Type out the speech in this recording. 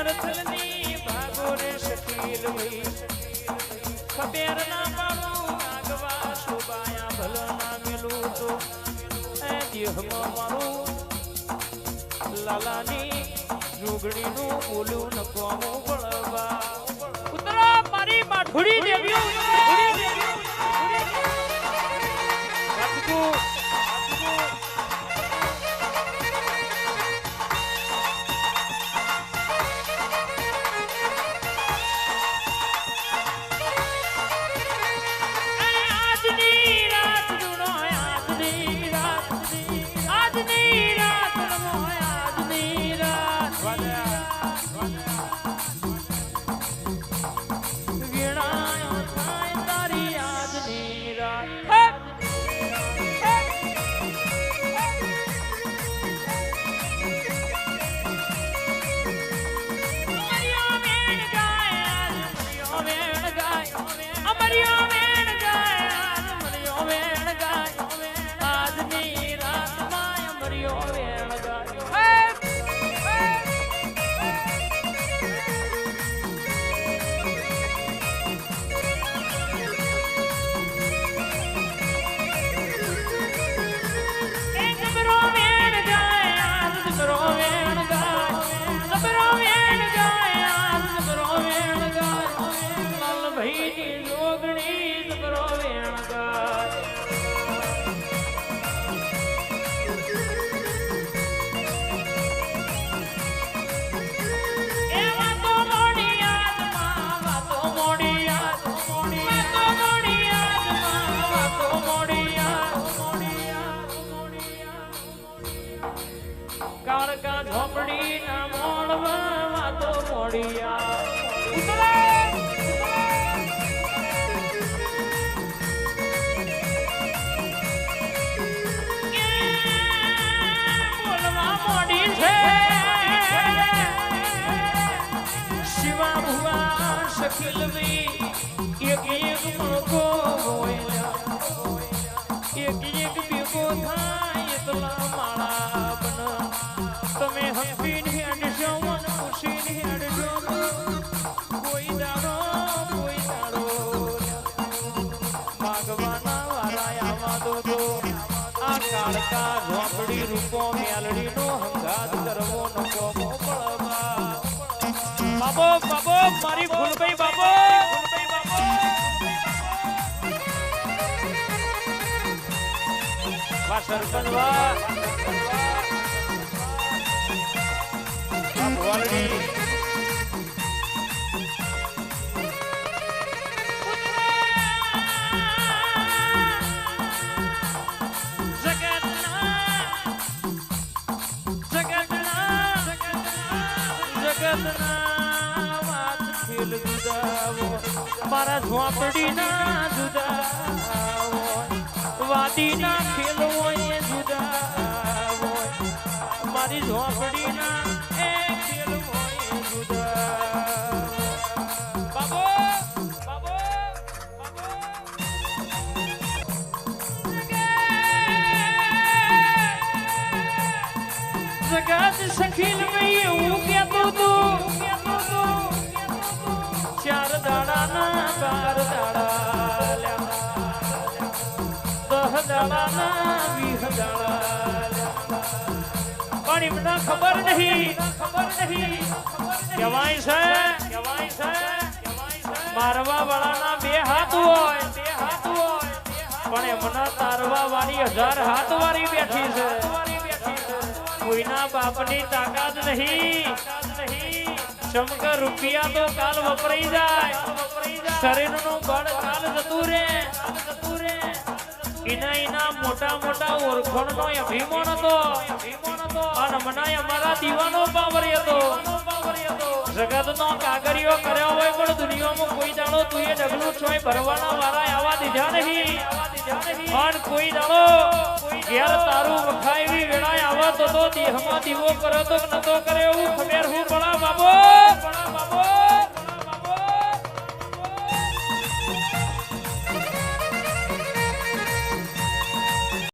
રથલની ભાગો રે શકીલ ભાઈ ખબેર ના પાડું આગવા શોભાયા ભલો ના મેલું તો એ દેહમાં મારું લાલાની જોગણીનું બોલું ન કોમો બળવા ઉતરા મારી માઠુડી દેવ્યો કાળકા ઝોપડી ના મોડવા વાતો મોડિયા બોલવા મોડી છે શિવા ભુવા શકીલવી એક એક મણકો બોલ્યા એક એક ભેગો થાય એટલા માળા બન તમે હંપીને હેડશો મન ખુશીને હેડશો કોઈ દાડો ભાગવાના વાળા આવા દો આ કાળકા ઝોપડી રૂપો મેલડી નો હંગાત કરવો નકો મોકળવા બાબો બાબો મારી ફૂલભાઈ બાબો વા સરપંચ વા વાલડી જગતના વાત ખેલ જુદાવો મારા ઝોપડી ના જુદાવો વાદી ના ખેલ હોય જુદાવો મારી ઝોપડી ના જગત સખીલ ભાઈ એવું કહેતું તું 4 દાડાના 12 દાડા લ્યા 10 દાડાના 20 દાડા પણ એમને ખબર નહીં કહેવાય છે મારવા વાળાના 2 હાથ હોય પણ એમના તારવા વાળી 1000 હાથ વાળી બેઠી છે કોઈના બાપની તાકાત નહીં ચમક રૂપિયા તો કાલ વપરાઈ જાય શરીરનું બળ કાલ જતું રે એના મોટા મોટા ઓળખણનો અભિમાન હતો અને મનાય અમારા દીવાનો પાવર હતો જગતનો કાગળિયો કર્યો હોય પણ દુનિયામાં કોઈ દાડો તું એ ડગલું છોય ભરવાના વાળા આવા દીધા નહીં પણ કોઈ દાડો ઘેર તારું વખાય એવી વેળાએ આવતો તો દેહમાં દીવો કર્યો તો નતો કરે એવું ખબર હું પડા બાબો